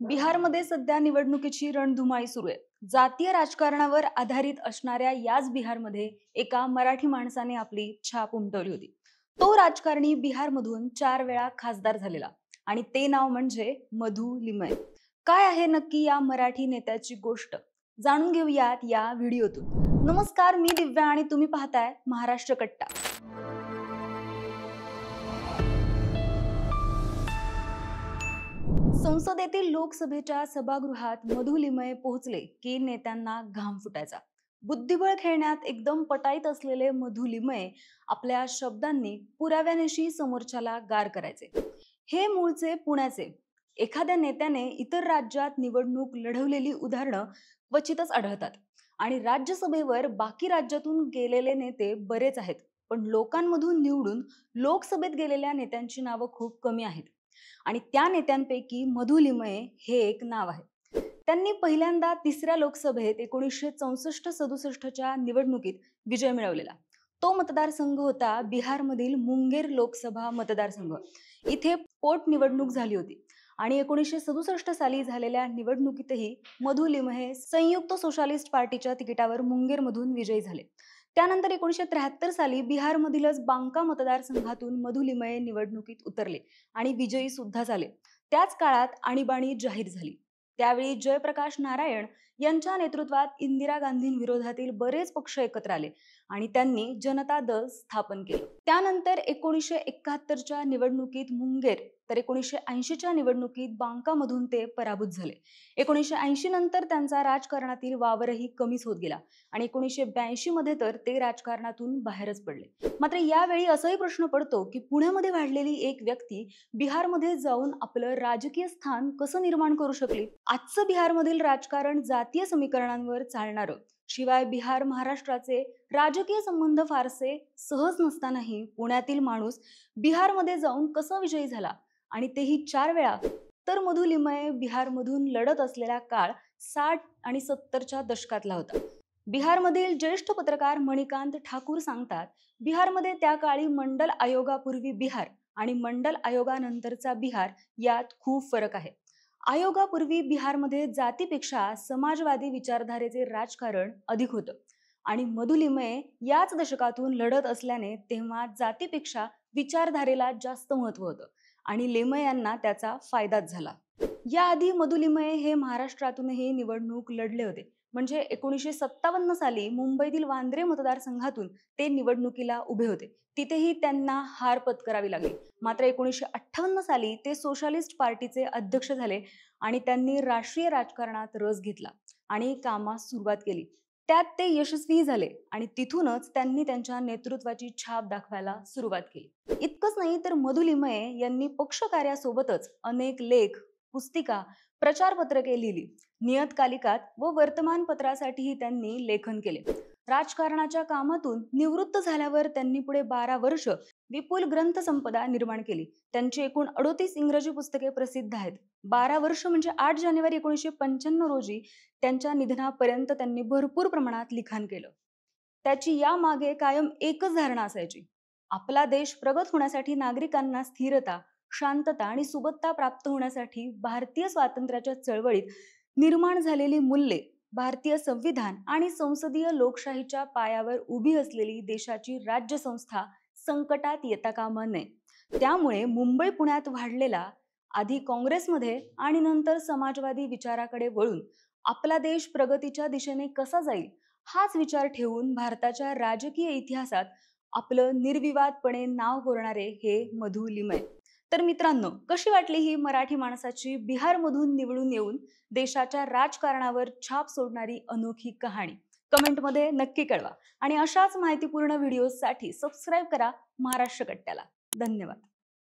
बिहारमध्ये सध्या निवडणुकीची रणधुमाळी सुरू आहे. जातीय राजकारणावर आधारित असणाऱ्या याच बिहारमध्ये एका मराठी माणसाने आपली छाप उमटवली होती. तो राजकारणी बिहारमधून 4 वेळा खासदार झालेला आणि ते नाव म्हणजे मधु लिमय. काय आहे नक्की या मराठी नेत्याची गोष्ट? जाणून घेऊयात या व्हिडिओतून. नमस्कार, मी दिव्या आणि तुम्ही पाहताय महाराष्ट्र कट्टा. संसदेतील लोकसभेच्या सभागृहात मधु लिमय पोहोचले की नेत्यांना घाम फुटायचा. बुद्धिबळ खेळण्यात एकदम पटाईत असलेले मधु लिमय आपल्या शब्दांनी पुराव्यानिशी समोरच्याला गार करायचे. हे मूळचे पुण्याचे. एखाद्या नेत्याने इतर राज्यात निवडणूक लढवलेली उदाहरणं क्वचितच आढळतात आणि राज्यसभेवर बाकी राज्यातून गेलेले नेते बरेच आहेत, पण लोकांमधून निवडून लोकसभेत गेलेल्या नेत्यांची नावं खूप कमी आहेत. आणि त्या नेत्यांपैकी मधु लिमय हे एक नाव आहे. त्यांनी पहिल्यांदा 3ऱ्या लोकसभेत 1964-67च्या निवडणुकीत विजय मिळवलेला. तो मतदारसंघ होता बिहारमधील मुंगेर लोकसभा मतदारसंघ. इथे पोटनिवडणूक झाली होती आणि 1967 साली झालेल्या निवडणुकीतही मधु लिमय संयुक्त सोशालिस्ट पार्टीच्या तिकिटावर मुंगेरमधून विजयी झाले. त्यानंतर 1973 साली बिहारमधीलच बांका मतदारसंघातून मधु लिमय निवडणुकीत उतरले आणि विजयी सुद्धा झाले. त्याच काळात आणीबाणी जाहीर झाली. त्यावेळी जयप्रकाश नारायण यांच्या नेतृत्वात इंदिरा गांधींविरोधातील बरेच पक्ष एकत्र आले आणि त्यांनी जनता दल स्थापन केलं. त्यानंतर 1971च्या निवडणुकीत मुंगेर तर 1980च्या निवडणुकीत बांकामधून ते पराभूत झाले. 1980 नंतर त्यांचा राजकारणातील वावरही कमीच होत गेला आणि 1982 मध्ये तर ते राजकारणातून बाहेरच पडले. मात्र यावेळी असाही प्रश्न पडतो की पुण्यामध्ये वाढलेली एक व्यक्ती बिहारमध्ये जाऊन आपलं राजकीय स्थान कसं निर्माण करू शकली? आजचं बिहारमधील राजकारण जातीय समीकरणांवर चालणारं, शिवाय बिहार महाराष्ट्राचे राजकीय संबंध फारसे सहज नसतानाही पुण्यातील माणूस बिहारमध्ये जाऊन कसा विजयी झाला आणि तेही 4 वेळा? तर मधु लिमय बिहारमधून लढत असलेला काळ 60 आणि 70च्या दशकातला होता. बिहारमधील ज्येष्ठ पत्रकार मणिकांत ठाकूर सांगतात, बिहारमध्ये त्या काळी मंडल आयोगापूर्वी बिहार आणि मंडल आयोगानंतरचा बिहार यात खूप फरक आहे. आयोगापूर्वी बिहारमध्ये जातीपेक्षा समाजवादी विचारधारेचे राजकारण अधिक होतं आणि मधु लिमय याच दशकातून लढत असल्याने तेव्हा जातीपेक्षा विचारधारेला जास्त महत्त्व होतं आणि लिमय यांना त्याचा फायदाच झाला. याआधी मधु लिमय हे महाराष्ट्रातूनही निवडणूक लढले होते. म्हणजे 1957 साली मुंबईतील वांद्रे मतदारसंघातून ते निवडणुकीला उभे होते. तिथेही त्यांना हार पत्करावी लागली. मात्र 1958 साली ते सोशालिस्ट पार्टीचे अध्यक्ष झाले आणि त्यांनी राष्ट्रीय राजकारणात रस घेतला आणि कामास सुरुवात केली. त्यात ते यशस्वी झाले आणि तिथूनच त्यांनी त्यांच्या नेतृत्वाची छाप दाखवायला सुरुवात केली. इतकंच नाही तर मधु लिमय यांनी पक्षकार्यासोबतच अनेक लेख, पुस्तिका, प्रचारपत्रके लिहिली. नियतकालिकात व वर्तमानपत्रासाठीही त्यांनी लेखन केले. राजकारणाच्या कामातून निवृत्त झाल्यावर त्यांनी पुढे 12 वर्ष विपुल ग्रंथसंपदा निर्माण केली. त्यांची एकूण 38 इंग्रजी पुस्तके प्रसिद्ध आहेत. 12 वर्ष म्हणजे 8 जानेवारी 1995 रोजी त्यांच्या निधनापर्यंत त्यांनी भरपूर प्रमाणात लिखाण केलं. त्याची यामागे कायम एकच धारणा असायची: आपला देश प्रगत होण्यासाठी नागरिकांना स्थिरता, शांतता आणि सुबत्ता प्राप्त होण्यासाठी भारतीय स्वातंत्र्याच्या चळवळीत निर्माण झालेली मूल्ये, भारतीय संविधान आणि संसदीय लोकशाहीच्या पायावर उभी असलेली देशाची राज्यसंस्था संकटात येता कामा नये. त्यामुळे मुंबई पुण्यात वाढलेला, आधी काँग्रेसमध्ये आणि नंतर समाजवादी विचाराकडे वळून आपला देश प्रगतीच्या दिशेने कसा जाईल हाच विचार ठेवून भारताच्या राजकीय इतिहासात आपलं निर्विवादपणे नाव कोरणारे हे मधु लिमय. तर मित्रांनो, कशी वाटली ही मराठी माणसाची बिहारमधून निवडून येऊन देशाच्या राजकारणावर छाप सोडणारी अनोखी कहाणी? कमेंटमध्ये नक्की कळवा आणि अशाच माहितीपूर्ण व्हिडिओसाठी सबस्क्राईब करा महाराष्ट्र कट्ट्याला. धन्यवाद.